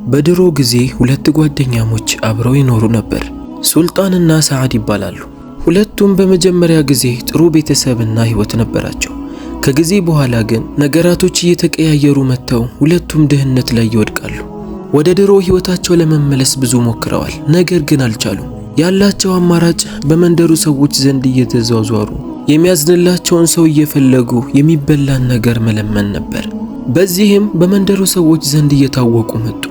በድሮ ጊዜ ሁለት ጓደኛሞች አብረው ይኖሩ ነበር። ሱልጣንና ሰዓድ ይባላሉ። ሁለቱም በመጀመሪያ ጊዜ ጥሩ ቤተሰብና ህይወት ነበራቸው። ከጊዜ በኋላ ግን ነገራቶች እየተቀያየሩ መጥተው ሁለቱም ድህነት ላይ ይወድቃሉ። ወደ ድሮ ህይወታቸው ለመመለስ ብዙ ሞክረዋል፣ ነገር ግን አልቻሉም። ያላቸው አማራጭ በመንደሩ ሰዎች ዘንድ እየተዟዟሩ የሚያዝንላቸውን ሰው እየፈለጉ የሚበላን ነገር መለመን ነበር። በዚህም በመንደሩ ሰዎች ዘንድ እየታወቁ መጡ።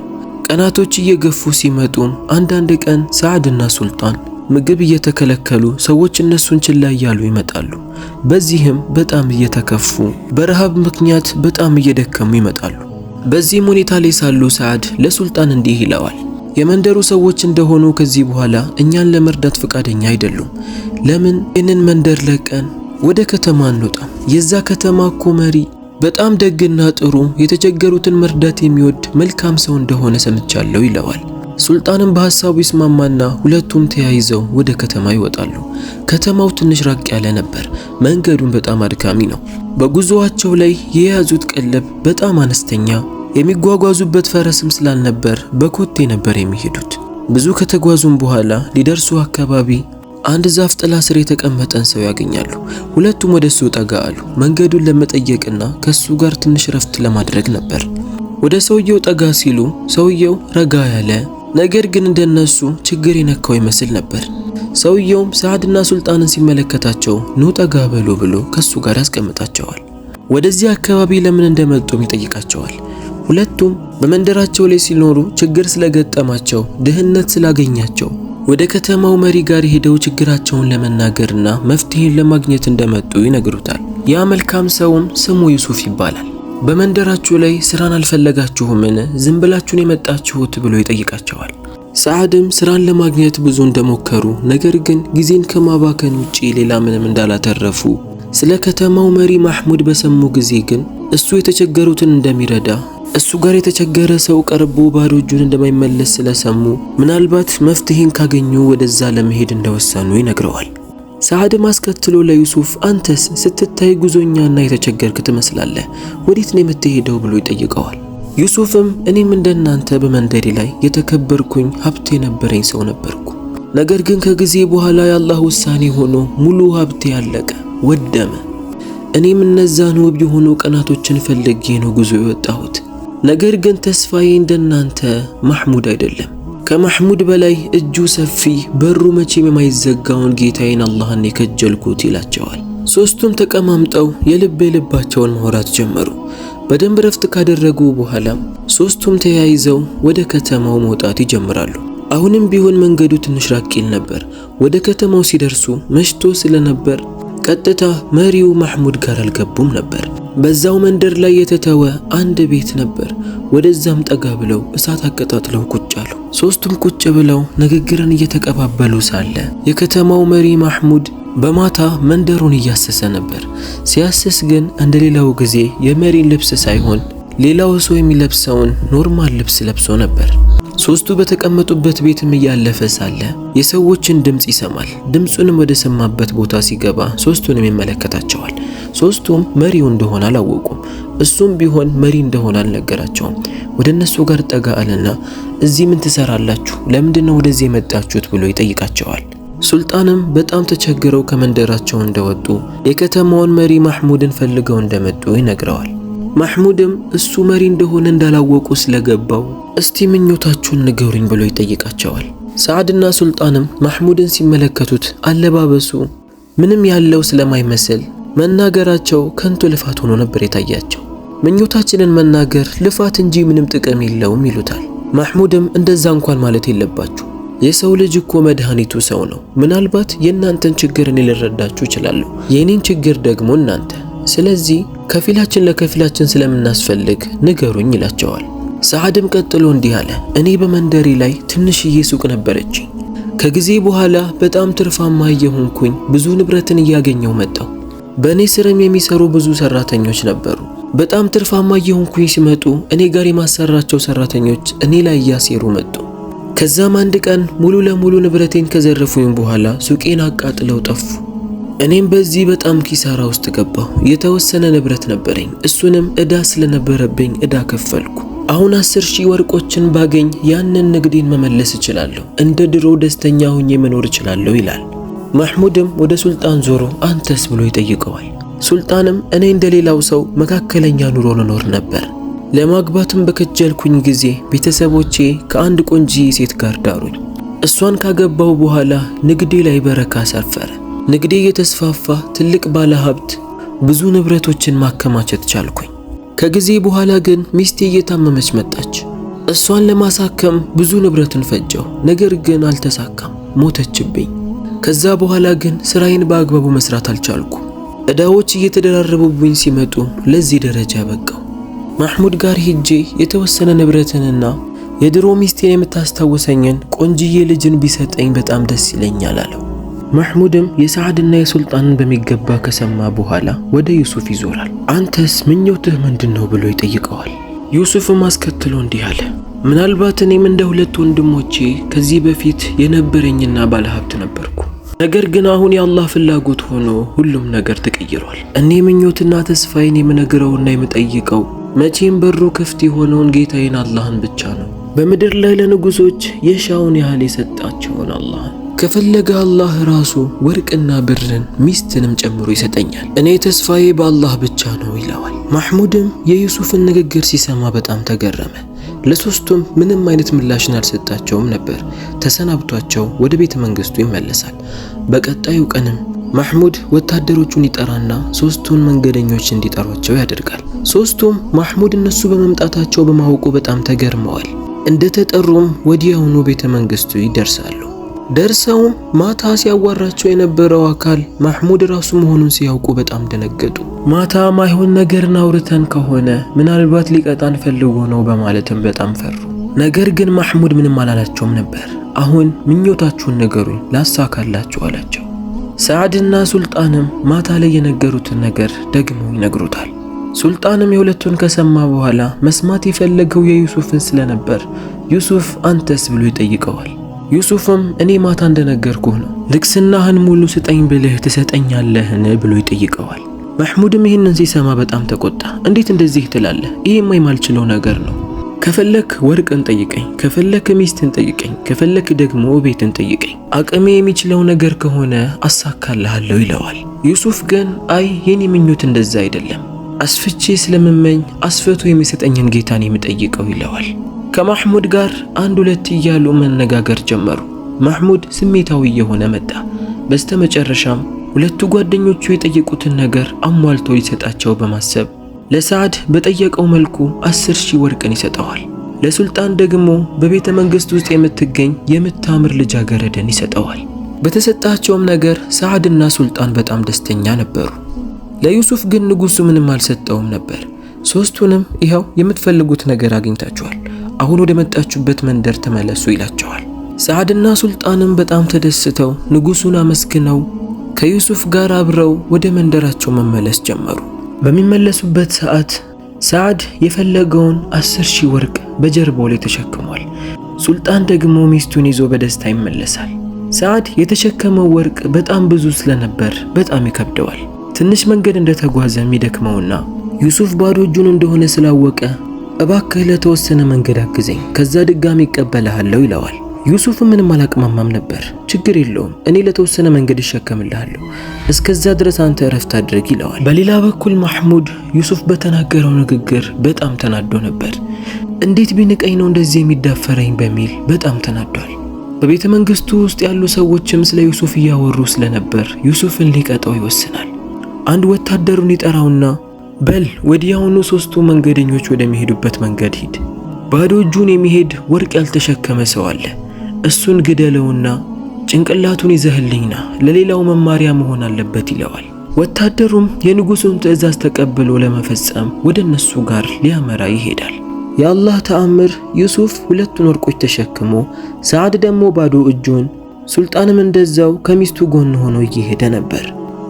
ቀናቶች እየገፉ ሲመጡም አንዳንድ ቀን ሰዓድና ሱልጣን ምግብ እየተከለከሉ ሰዎች እነሱን ችላ እያሉ ይመጣሉ። በዚህም በጣም እየተከፉ በረሃብ ምክንያት በጣም እየደከሙ ይመጣሉ። በዚህም ሁኔታ ላይ ሳሉ ሰዓድ ለሱልጣን እንዲህ ይለዋል፣ የመንደሩ ሰዎች እንደሆኑ ከዚህ በኋላ እኛን ለመርዳት ፈቃደኛ አይደሉም። ለምን ይህንን መንደር ለቀን ወደ ከተማ አንወጣም? የዛ ከተማ እኮ መሪ በጣም ደግና ጥሩ የተቸገሩትን መርዳት የሚወድ መልካም ሰው እንደሆነ ሰምቻለሁ ይለዋል። ሱልጣንም በሐሳቡ ይስማማና ሁለቱም ተያይዘው ወደ ከተማ ይወጣሉ። ከተማው ትንሽ ራቅ ያለ ነበር። መንገዱን በጣም አድካሚ ነው። በጉዞአቸው ላይ የያዙት ቀለብ በጣም አነስተኛ፣ የሚጓጓዙበት ፈረስም ስላልነበር በኮቴ ነበር የሚሄዱት። ብዙ ከተጓዙም በኋላ ሊደርሱ አካባቢ አንድ ዛፍ ጥላ ስር የተቀመጠን ሰው ያገኛሉ። ሁለቱም ወደሱ ጠጋ አሉ። መንገዱን ለመጠየቅና ከሱ ጋር ትንሽ ረፍት ለማድረግ ነበር። ወደ ሰውየው ጠጋ ሲሉ ሰውየው ረጋ ያለ ነገር ግን እንደነሱ ችግር የነካው ይመስል ነበር። ሰውየውም ሰዓድና ሱልጣንን ሲመለከታቸው ኑ ጠጋ በሉ ብሎ ከሱ ጋር ያስቀምጣቸዋል። ወደዚህ አካባቢ ለምን እንደመጡም ይጠይቃቸዋል። ሁለቱም በመንደራቸው ላይ ሲኖሩ ችግር ስለገጠማቸው ድህነት ስላገኛቸው ወደ ከተማው መሪ ጋር ሄደው ችግራቸውን ለመናገርና መፍትሄን ለማግኘት እንደመጡ ይነግሩታል። ያ መልካም ሰውም ስሙ ዩሱፍ ይባላል። በመንደራችሁ ላይ ስራን አልፈለጋችሁምን? ዝም ብላችሁን የመጣችሁት ብሎ ይጠይቃቸዋል። ሰዓድም ስራን ለማግኘት ብዙ እንደሞከሩ ነገር ግን ጊዜን ከማባከን ውጪ ሌላ ምንም እንዳላተረፉ ስለ ከተማው መሪ ማህሙድ በሰሙ ጊዜ ግን እሱ የተቸገሩትን እንደሚረዳ እሱ ጋር የተቸገረ ሰው ቀርቦ ባዶ እጁን እንደማይመለስ ስለሰሙ ምናልባት መፍትሄን ካገኙ ወደዛ ለመሄድ እንደወሰኑ ይነግረዋል። ሰዓድም አስከትሎ ለዩሱፍ አንተስ ስትታይ ጉዞኛና የተቸገርክ ትመስላለህ፣ ወዴት ነው የምትሄደው ብሎ ይጠይቀዋል። ዩሱፍም እኔም እንደናንተ በመንደሬ ላይ የተከበርኩኝ ሀብት የነበረኝ ሰው ነበርኩ። ነገር ግን ከጊዜ በኋላ የአላህ ውሳኔ ሆኖ ሙሉ ሀብቴ ያለቀ ወደመ። እኔም እነዛን ውብ የሆኑ ቀናቶችን ፈልጌ ነው ጉዞ የወጣሁት። ነገር ግን ተስፋዬ እንደናንተ ማህሙድ አይደለም። ከማህሙድ በላይ እጁ ሰፊ በሩ መቼም የማይዘጋውን ጌታዬን አላህን የከጀልኩት ይላቸዋል። ሶስቱም ተቀማምጠው የልባቸውን ማውራት ጀመሩ። በደንብ ረፍት ካደረጉ በኋላም ሶስቱም ተያይዘው ወደ ከተማው መውጣት ይጀምራሉ። አሁንም ቢሆን መንገዱ ትንሽ ራቅ ይል ነበር። ወደ ከተማው ሲደርሱ መሽቶ ስለነበር ቀጥታ መሪው ማህሙድ ጋር አልገቡም ነበር። በዛው መንደር ላይ የተተወ አንድ ቤት ነበር። ወደዛም ጠጋ ብለው እሳት አቀጣጥለው ቁጭ አሉ። ሶስቱም ቁጭ ብለው ንግግርን እየተቀባበሉ ሳለ የከተማው መሪ ማህሙድ በማታ መንደሩን እያሰሰ ነበር። ሲያስስ ግን እንደሌላው ጊዜ የመሪን ልብስ ሳይሆን ሌላው ሰው የሚለብሰውን ኖርማል ልብስ ለብሶ ነበር። ሶስቱ በተቀመጡበት ቤትም እያለፈ ሳለ የሰዎችን ድምጽ ይሰማል። ድምጹንም ወደ ሰማበት ቦታ ሲገባ ሶስቱንም ይመለከታቸዋል። ሶስቱም መሪው እንደሆነ አላወቁም። እሱም ቢሆን መሪ እንደሆነ አልነገራቸውም። ወደ እነሱ ጋር ጠጋ አለና እዚህ ምን ትሰራላችሁ? ለምንድነው ወደዚህ የመጣችሁት ብሎ ይጠይቃቸዋል። ሱልጣንም በጣም ተቸግረው ከመንደራቸው እንደወጡ የከተማውን መሪ ማህሙድን ፈልገው እንደመጡ ይነግረዋል። ማህሙድም እሱ መሪ እንደሆነ እንዳላወቁ ስለገባው እስቲ ምኞታችሁን ንገሩኝ ብሎ ይጠይቃቸዋል። ሰዓድና ሱልጣንም ማህሙድን ሲመለከቱት አለባበሱ ምንም ያለው ስለማይመስል መናገራቸው ከንቱ ልፋት ሆኖ ነበር የታያቸው። ምኞታችንን መናገር ልፋት እንጂ ምንም ጥቅም የለውም ይሉታል። ማህሙድም እንደዛ እንኳን ማለት የለባችሁ፣ የሰው ልጅ እኮ መድኃኒቱ ሰው ነው። ምናልባት የእናንተን ችግር እኔ ልረዳችሁ እችላለሁ፣ የኔን ችግር ደግሞ እናንተ። ስለዚህ ከፊላችን ለከፊላችን ስለምናስፈልግ ንገሩኝ ይላቸዋል። ሰዓድም ቀጥሎ እንዲህ አለ፣ እኔ በመንደሬ ላይ ትንሽዬ ሱቅ ነበረችኝ። ከጊዜ በኋላ በጣም ትርፋማ እየሆንኩኝ ብዙ ንብረትን እያገኘው መጣው። በእኔ ስርም የሚሰሩ ብዙ ሰራተኞች ነበሩ። በጣም ትርፋማ እየሆንኩኝ ሲመጡ እኔ ጋር የማሰራቸው ሰራተኞች እኔ ላይ እያሴሩ መጡ። ከዛም አንድ ቀን ሙሉ ለሙሉ ንብረቴን ከዘረፉኝ በኋላ ሱቄን አቃጥለው ጠፉ። እኔም በዚህ በጣም ኪሳራ ውስጥ ገባሁ። የተወሰነ ንብረት ነበረኝ፣ እሱንም እዳ ስለነበረብኝ እዳ ከፈልኩ። አሁን 10,000 ወርቆችን ባገኝ ያንን ንግዴን መመለስ እችላለሁ፣ እንደ ድሮ ደስተኛ ሆኜ መኖር እችላለሁ ይላል። መሕሙድም ወደ ሱልጣን ዞሮ አንተስ ብሎ ይጠይቀዋል። ሱልጣንም እኔ እንደሌላው ሰው መካከለኛ ኑሮ ልኖር ነበር። ለማግባትም በከጀልኩኝ ጊዜ ቤተሰቦቼ ከአንድ ቆንጂዬ ሴት ጋር ዳሩኝ። እሷን ካገባው በኋላ ንግዴ ላይ በረካ ሰፈረ። ንግዴ እየተስፋፋ ትልቅ ባለ ሀብት ብዙ ንብረቶችን ማከማቸት ቻልኩኝ። ከጊዜ በኋላ ግን ሚስቴ እየታመመች መጣች። እሷን ለማሳከም ብዙ ንብረትን ፈጀው፣ ነገር ግን አልተሳካም፣ ሞተችብኝ። ከዛ በኋላ ግን ስራዬን በአግባቡ መስራት አልቻልኩም። እዳዎች እየተደራረቡብኝ ሲመጡ ለዚህ ደረጃ በቃው። መሕሙድ ጋር ሄጄ የተወሰነ ንብረትንና የድሮ ሚስቴን የምታስታውሰኝን ቆንጂዬ ልጅን ቢሰጠኝ በጣም ደስ ይለኛል አለው። መሕሙድም የሰዓድና የሱልጣንን በሚገባ ከሰማ በኋላ ወደ ዩሱፍ ይዞራል። አንተስ ምኞትህ ምንድነው ብሎ ይጠይቀዋል። ዩሱፍም አስከትሎ እንዲህ አለ። ምናልባት እኔም እንደ ሁለት ወንድሞቼ ከዚህ በፊት የነበረኝና ባለሀብት ነበርኩ። ነገር ግን አሁን የአላህ ፍላጎት ሆኖ ሁሉም ነገር ተቀይሯል። እኔ ምኞትና ተስፋዬን የምነግረውና የምጠይቀው መቼም በሩ ክፍት የሆነውን ጌታዬን አላህን ብቻ ነው። በምድር ላይ ለንጉሶች የሻውን ያህል የሰጣቸውን አላህን ከፈለገ አላህ ራሱ ወርቅና ብርን ሚስትንም ጨምሮ ይሰጠኛል። እኔ ተስፋዬ በአላህ ብቻ ነው ይለዋል። መሕሙድም የዩሱፍን ንግግር ሲሰማ በጣም ተገረመ። ለሶስቱም ምንም አይነት ምላሽን አልሰጣቸውም ነበር። ተሰናብቷቸው ወደ ቤተ መንግስቱ ይመለሳል። በቀጣዩ ቀንም መሕሙድ ወታደሮቹን ይጠራና ሶስቱን መንገደኞች እንዲጠሯቸው ያደርጋል። ሶስቱም መሕሙድ እነሱ በመምጣታቸው በማወቁ በጣም ተገርመዋል። እንደተጠሩም ወዲያውኑ ቤተ መንግስቱ ይደርሳሉ። ደርሰውም ማታ ሲያዋራቸው የነበረው አካል መሕሙድ ራሱ መሆኑን ሲያውቁ በጣም ደነገጡ። ማታ ማይሆን ነገርን አውርተን ከሆነ ምናልባት ሊቀጣን ፈልጎ ነው በማለትም በጣም ፈሩ። ነገር ግን መሕሙድ ምንም አላላቸውም ነበር። አሁን ምኞታችሁን ንገሩኝ ላሳካላችሁ አላቸው። ሰዓድና ሱልጣንም ማታ ላይ የነገሩትን ነገር ደግሞ ይነግሩታል። ሱልጣንም የሁለቱን ከሰማ በኋላ መስማት የፈለገው የዩሱፍን ስለነበር ዩሱፍ አንተስ ብሎ ይጠይቀዋል። ዩሱፍም እኔ ማታ እንደነገርኩህ ነው፣ ልቅስናህን ሙሉ ስጠኝ ብልህ ትሰጠኛለህን ብሎ ይጠይቀዋል። መሕሙድም ይህንን ሲሰማ በጣም ተቆጣ። እንዴት እንደዚህ ትላለህ? ይሄማ የማልችለው ነገር ነው። ከፈለክ ወርቅን ጠይቀኝ፣ ከፈለክ ሚስትን ጠይቀኝ፣ ከፈለክ ደግሞ ቤትን ጠይቀኝ። አቅሜ የሚችለው ነገር ከሆነ አሳካልሃለሁ ይለዋል። ዩሱፍ ግን አይ የኔ ምኞት እንደዛ አይደለም፣ አስፍቼ ስለምመኝ አስፈቱ የሚሰጠኝን ጌታን የምጠይቀው ይለዋል። ከመሕሙድ ጋር አንድ ሁለት እያሉ መነጋገር ጀመሩ። መሕሙድ ስሜታዊ የሆነ መጣ። በስተመጨረሻም ሁለቱ ጓደኞቹ የጠየቁትን ነገር አሟልቶ ሊሰጣቸው በማሰብ ለሰዓድ በጠየቀው መልኩ 10,000 ወርቅን ይሰጠዋል። ለሱልጣን ደግሞ በቤተ መንግስት ውስጥ የምትገኝ የምታምር ልጃገረድን ይሰጠዋል። በተሰጣቸውም ነገር ሰዓድና ሱልጣን በጣም ደስተኛ ነበሩ። ለዩሱፍ ግን ንጉሱ ምንም አልሰጠውም ነበር። ሶስቱንም ይኸው የምትፈልጉት ነገር አግኝታችኋል፣ አሁን ወደ መጣችሁበት መንደር ተመለሱ ይላቸዋል። ሰዓድና ሱልጣንም በጣም ተደስተው ንጉሱን አመስግነው ከዩሱፍ ጋር አብረው ወደ መንደራቸው መመለስ ጀመሩ። በሚመለሱበት ሰዓት ሰዓድ የፈለገውን 10,000 ወርቅ በጀርባው ላይ ተሸክሟል። ሱልጣን ደግሞ ሚስቱን ይዞ በደስታ ይመለሳል። ሰዓድ የተሸከመው ወርቅ በጣም ብዙ ስለነበር በጣም ይከብደዋል። ትንሽ መንገድ እንደተጓዘ የሚደክመውና ዩሱፍ ባዶ እጁን እንደሆነ ስላወቀ እባክህ ለተወሰነ መንገድ አግዘኝ ከዛ ድጋሚ ይቀበልሃለሁ ይለዋል። ዩሱፍ ምንም አላቅማማም ነበር። ችግር የለውም እኔ ለተወሰነ መንገድ እሸከምልሃለሁ፣ እስከዛ ድረስ አንተ እረፍት አድርግ ይለዋል። በሌላ በኩል መሕሙድ ዩሱፍ በተናገረው ንግግር በጣም ተናዶ ነበር። እንዴት ቢንቀኝ ነው እንደዚህ የሚዳፈረኝ በሚል በጣም ተናዷል። በቤተ መንግስቱ ውስጥ ያሉ ሰዎችም ስለ ዩሱፍ እያወሩ ስለነበር ዩሱፍን ሊቀጣው ይወስናል። አንድ ወታደሩን ይጠራውና በል ወዲያውኑ ሶስቱ መንገደኞች ወደሚሄዱበት መንገድ ሂድ፣ ባዶ እጁን የሚሄድ ወርቅ ያልተሸከመ ሰው አለ፣ እሱን ግደለውና ጭንቅላቱን ይዘህልኝና ለሌላው መማሪያ መሆን አለበት ይለዋል። ወታደሩም የንጉሱን ትዕዛዝ ተቀብሎ ለመፈጸም ወደ እነሱ ጋር ሊያመራ ይሄዳል። የአላህ ተአምር ዩሱፍ ሁለቱን ወርቆች ተሸክሞ፣ ሰዓድ ደግሞ ባዶ እጁን፣ ሱልጣንም እንደዛው ከሚስቱ ጎን ሆኖ እየሄደ ነበር።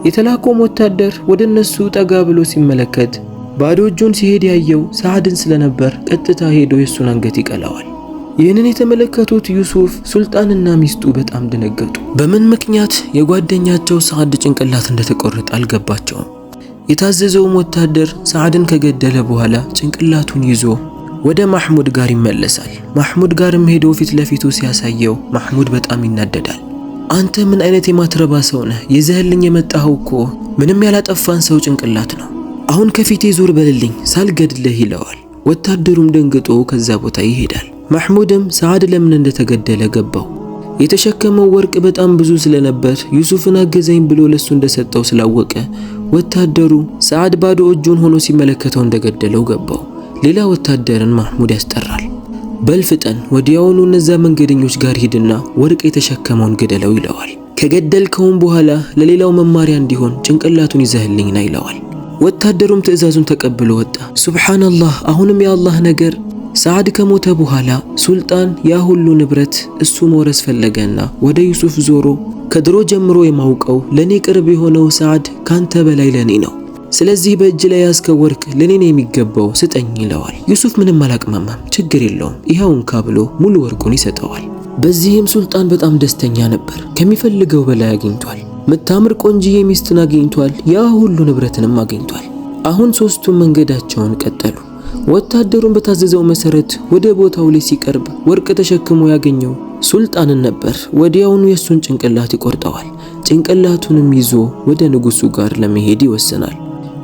የተላከውም ወታደር ወደ እነሱ ጠጋ ብሎ ሲመለከት ባዶ እጁን ሲሄድ ያየው ሰዓድን ስለነበር ቀጥታ ሄዶ የሱን አንገት ይቀላዋል። ይህንን የተመለከቱት ዩሱፍ፣ ሱልጣንና ሚስቱ በጣም ደነገጡ። በምን ምክንያት የጓደኛቸው ሰዓድ ጭንቅላት እንደተቆረጠ አልገባቸውም። የታዘዘውም ወታደር ሰዓድን ከገደለ በኋላ ጭንቅላቱን ይዞ ወደ ማህሙድ ጋር ይመለሳል። ማህሙድ ጋርም ሄዶ ፊት ለፊቱ ሲያሳየው ማህሙድ በጣም ይናደዳል። አንተ ምን አይነት የማትረባ ሰው ነህ? ይዘህልኝ የመጣኸው እኮ ምንም ያላጠፋን ሰው ጭንቅላት ነው። አሁን ከፊቴ ዞር በልልኝ ሳልገድልህ ይለዋል። ወታደሩም ደንግጦ ከዛ ቦታ ይሄዳል። ማህሙድም ሰዓድ ለምን እንደተገደለ ገባው። የተሸከመው ወርቅ በጣም ብዙ ስለነበር ዩሱፍን አገዘኝ ብሎ ለሱ እንደሰጠው ስላወቀ ወታደሩ ሰዓድ ባዶ እጁን ሆኖ ሲመለከተው እንደገደለው ገባው። ሌላ ወታደርን ማህሙድ ያስጠራል። በልፍጠን ወዲያውኑ እነዛ መንገደኞች ጋር ሂድና ወርቅ የተሸከመውን ገደለው ይለዋል። ከገደልከውም በኋላ ለሌላው መማሪያ እንዲሆን ጭንቅላቱን ይዘህልኝ ና ይለዋል። ወታደሩም ትዕዛዙን ተቀብሎ ወጣ። ሱብሃንአላህ! አሁንም የአላህ ነገር ሰዓድ ከሞተ በኋላ ሱልጣን ያ ሁሉ ንብረት እሱ መውረስ ፈለገና ወደ ዩሱፍ ዞሮ ከድሮ ጀምሮ የማውቀው ለኔ ቅርብ የሆነው ሰዓድ ካንተ በላይ ለኔ ነው፣ ስለዚህ በእጅ ላይ ያዝከው ወርቅ ለኔ ነው የሚገባው ስጠኝ ይለዋል። ዩሱፍ ምንም አላቅማማም፣ ችግር የለውም ይሄውን ካብሎ ሙሉ ወርቁን ይሰጠዋል። በዚህም ሱልጣን በጣም ደስተኛ ነበር። ከሚፈልገው በላይ አግኝቷል። ምታምር ቆንጂዬ ሚስትን አግኝቷል። ያ ሁሉ ንብረትንም አግኝቷል። አሁን ሶስቱም መንገዳቸውን ቀጠሉ። ወታደሩን በታዘዘው መሰረት ወደ ቦታው ላይ ሲቀርብ ወርቅ ተሸክሞ ያገኘው ሱልጣንን ነበር። ወዲያውኑ የሱን ጭንቅላት ይቆርጠዋል። ጭንቅላቱንም ይዞ ወደ ንጉሱ ጋር ለመሄድ ይወሰናል።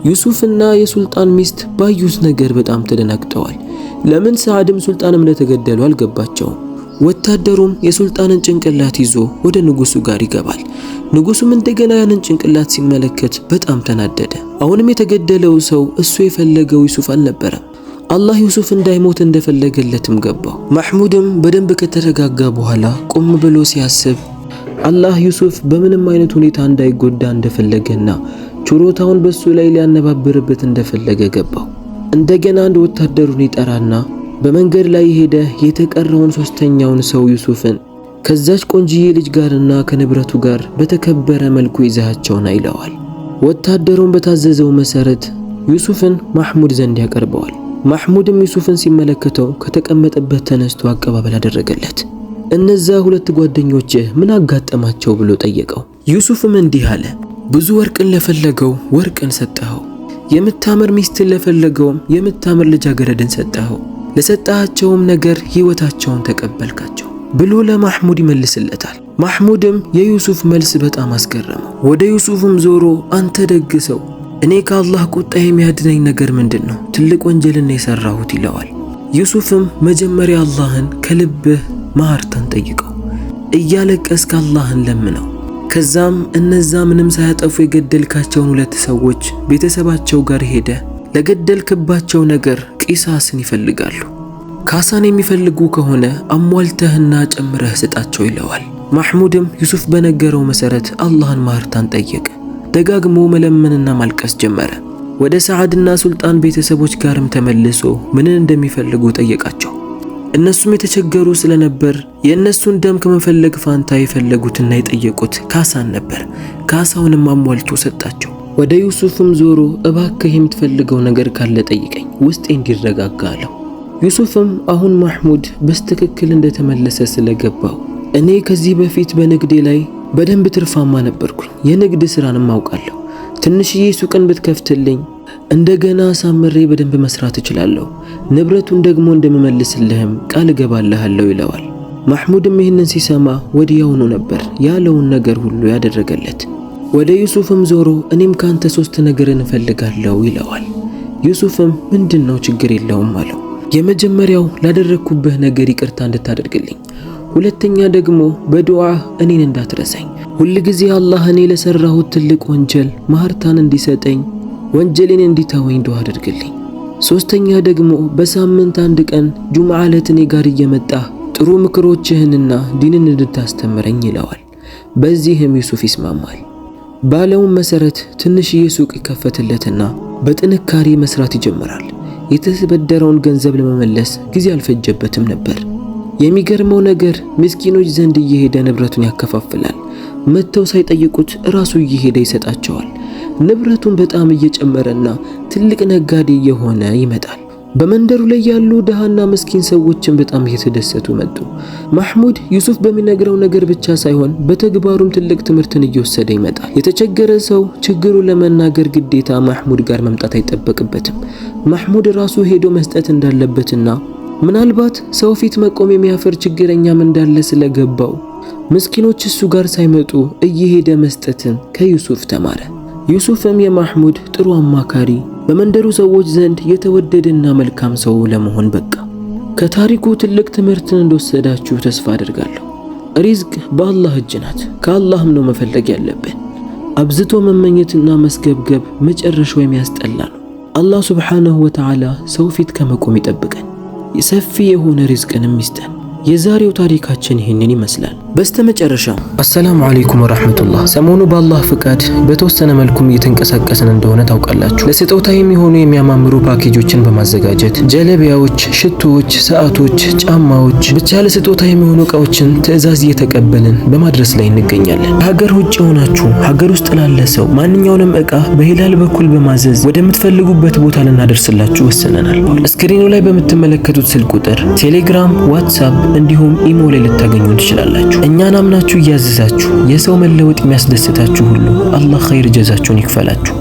ዩሱፍና የሱልጣን ሚስት ባዩት ነገር በጣም ተደናግጠዋል። ለምን ሰዓድም ሱልጣንም እንደተገደሉ አልገባቸውም። ወታደሩም የሱልጣንን ጭንቅላት ይዞ ወደ ንጉሱ ጋር ይገባል። ንጉሱም እንደገና ያንን ጭንቅላት ሲመለከት በጣም ተናደደ። አሁንም የተገደለው ሰው እሱ የፈለገው ዩሱፍ አልነበረም። አላህ ዩሱፍ እንዳይሞት እንደፈለገለትም ገባው። ማህሙድም በደንብ ከተረጋጋ በኋላ ቆም ብሎ ሲያስብ አላህ ዩሱፍ በምንም አይነት ሁኔታ እንዳይጎዳ እንደፈለገና ችሮታውን በሱ ላይ ሊያነባብርበት እንደፈለገ ገባው። እንደገና አንድ ወታደሩን ይጠራና በመንገድ ላይ ሄደ የተቀረውን ሶስተኛውን ሰው ዩሱፍን ከዛች ቆንጂዬ ልጅ ጋርና ከንብረቱ ጋር በተከበረ መልኩ ይዛቸውና ይለዋል። ወታደሩን በታዘዘው መሰረት ዩሱፍን ማህሙድ ዘንድ ያቀርበዋል። ማህሙድም ዩሱፍን ሲመለከተው ከተቀመጠበት ተነስቶ አቀባበል አደረገለት። እነዛ ሁለት ጓደኞችህ ምን አጋጠማቸው ብሎ ጠየቀው። ዩሱፍም እንዲህ አለ፣ ብዙ ወርቅን ለፈለገው ወርቅን ሰጠኸው፣ የምታምር ሚስትን ለፈለገውም የምታምር ልጃገረድን ሰጠኸው፣ ለሰጣቸውም ነገር ህይወታቸውን ተቀበልካቸው ብሎ ለማህሙድ ይመልስለታል። ማህሙድም የዩሱፍ መልስ በጣም አስገረመው። ወደ ዩሱፍም ዞሮ አንተ ደግ ሰው፣ እኔ ከአላህ ቁጣ የሚያድነኝ ነገር ምንድነው? ትልቅ ወንጀልን የሰራሁት ይለዋል። ዩሱፍም መጀመሪያ አላህን ከልብህ ማህርታን ጠይቀው፣ እያለቀስክ አላህን ለምነው። ከዛም እነዛ ምንም ሳያጠፉ የገደልካቸውን ሁለት ሰዎች ቤተሰባቸው ጋር ሄደ ለገደልክባቸው ነገር ቂሳስን ይፈልጋሉ። ካሳን የሚፈልጉ ከሆነ አሟልተህና ጨምረህ ስጣቸው ይለዋል። ማህሙድም ዩሱፍ በነገረው መሰረት አላህን ማህርታን ጠየቀ። ደጋግሞ መለመንና ማልቀስ ጀመረ። ወደ ሰዓድና ሱልጣን ቤተሰቦች ጋርም ተመልሶ ምንን እንደሚፈልጉ ጠየቃቸው። እነሱም የተቸገሩ ስለነበር የእነሱን ደም ከመፈለግ ፋንታ የፈለጉትና የጠየቁት ካሳን ነበር። ካሳውንም አሟልቶ ሰጣቸው። ወደ ዩሱፍም ዞሮ እባክህ የምትፈልገው ነገር ካለ ጠይቀኝ፣ ውስጤ እንዲረጋጋ አለው። ዩሱፍም አሁን ማህሙድ በስትክክል እንደተመለሰ ስለገባው እኔ ከዚህ በፊት በንግዴ ላይ በደንብ ትርፋማ ነበርኩኝ፣ የንግድ ስራንም አውቃለሁ፣ ትንሽዬ ሱቅን ብትከፍትልኝ እንደገና ሳምሬ በደንብ መስራት እችላለሁ፣ ንብረቱን ደግሞ እንደምመልስልህም ቃል እገባልሃለሁ ይለዋል። ማህሙድም ይህንን ሲሰማ ወዲያውኑ ነበር ያለውን ነገር ሁሉ ያደረገለት። ወደ ዩሱፍም ዞሮ እኔም ካንተ 3 ነገርን እፈልጋለሁ ይለዋል። ዩሱፍም ምንድነው? ችግር የለውም አለው። የመጀመሪያው ላደረኩብህ ነገር ይቅርታ እንድታደርግልኝ፣ ሁለተኛ ደግሞ በዱዓ እኔን እንዳትረሳኝ፣ ሁልጊዜ አላህ እኔ ለሰራሁት ትልቅ ወንጀል ማህርታን እንዲሰጠኝ ወንጀሌን እንዲተወኝ ዱዓ አድርግልኝ፣ ሶስተኛ ደግሞ በሳምንት አንድ ቀን ጁምዓ ዕለት እኔ ጋር እየመጣህ ጥሩ ምክሮችህንና ዲንን እንድታስተምረኝ ይለዋል። በዚህም ዩሱፍ ይስማማል። ባለውም መሰረት ትንሽዬ ሱቅ ይከፈትለትና በጥንካሬ መስራት ይጀምራል። የተበደረውን ገንዘብ ለመመለስ ጊዜ አልፈጀበትም ነበር። የሚገርመው ነገር ምስኪኖች ዘንድ እየሄደ ንብረቱን ያከፋፍላል። መተው ሳይጠይቁት ራሱ እየሄደ ይሰጣቸዋል። ንብረቱን በጣም እየጨመረና ትልቅ ነጋዴ እየሆነ ይመጣል። በመንደሩ ላይ ያሉ ደሃና ምስኪን ሰዎችን በጣም እየተደሰቱ መጡ። ማህሙድ ዩሱፍ በሚነግረው ነገር ብቻ ሳይሆን በተግባሩም ትልቅ ትምህርትን እየወሰደ ይመጣል። የተቸገረ ሰው ችግሩን ለመናገር ግዴታ ማህሙድ ጋር መምጣት አይጠበቅበትም። ማህሙድ ራሱ ሄዶ መስጠት እንዳለበትና ምናልባት ሰው ፊት መቆም የሚያፈር ችግረኛም እንዳለ ስለገባው ምስኪኖች እሱ ጋር ሳይመጡ እየሄደ መስጠትን ከዩሱፍ ተማረ። ዩሱፍም የማህሙድ ጥሩ አማካሪ፣ በመንደሩ ሰዎች ዘንድ የተወደደና መልካም ሰው ለመሆን በቃ። ከታሪኩ ትልቅ ትምህርትን እንደወሰዳችሁ ተስፋ አድርጋለሁ። ሪዝቅ በአላህ እጅ ናት። ከአላህም ነው መፈለግ ያለብን። አብዝቶ መመኘትና መስገብገብ መጨረሻው የሚያስጠላ ነው። አላህ ሱብሓነሁ ወተዓላ ሰው ፊት ከመቆም ይጠብቀን፣ ሰፊ የሆነ ሪዝቅንም ይስጠን። የዛሬው ታሪካችን ይህንን ይመስላል። በስተመጨረሻ አሰላሙ አለይኩም ወራህመቱላህ። ሰሞኑ በአላህ ፍቃድ በተወሰነ መልኩም እየተንቀሳቀስን እንደሆነ ታውቃላችሁ። ለስጦታ የሚሆኑ የሚያማምሩ ፓኬጆችን በማዘጋጀት ጀለቢያዎች፣ ሽቶዎች፣ ሰዓቶች፣ ጫማዎች ብቻ ለስጦታ የሚሆኑ እቃዎችን ትዕዛዝ እየተቀበልን በማድረስ ላይ እንገኛለን። ሀገር ውጭ ሆናችሁ ሀገር ውስጥ ላለ ሰው ማንኛውንም እቃ በሂላል በኩል በማዘዝ ወደምትፈልጉበት ቦታ ልናደርስላችሁ ወስነናል። ስክሪኑ ላይ በምትመለከቱት ስልክ ቁጥር ቴሌግራም፣ ዋትስአፕ እንዲሁም ኢሞ ላይ ልታገኙ ትችላላችሁ። እኛን አምናችሁ እያዘዛችሁ የሰው መለወጥ የሚያስደስታችሁ ሁሉ አላህ ኸይር ጀዛችሁን ይክፈላችሁ።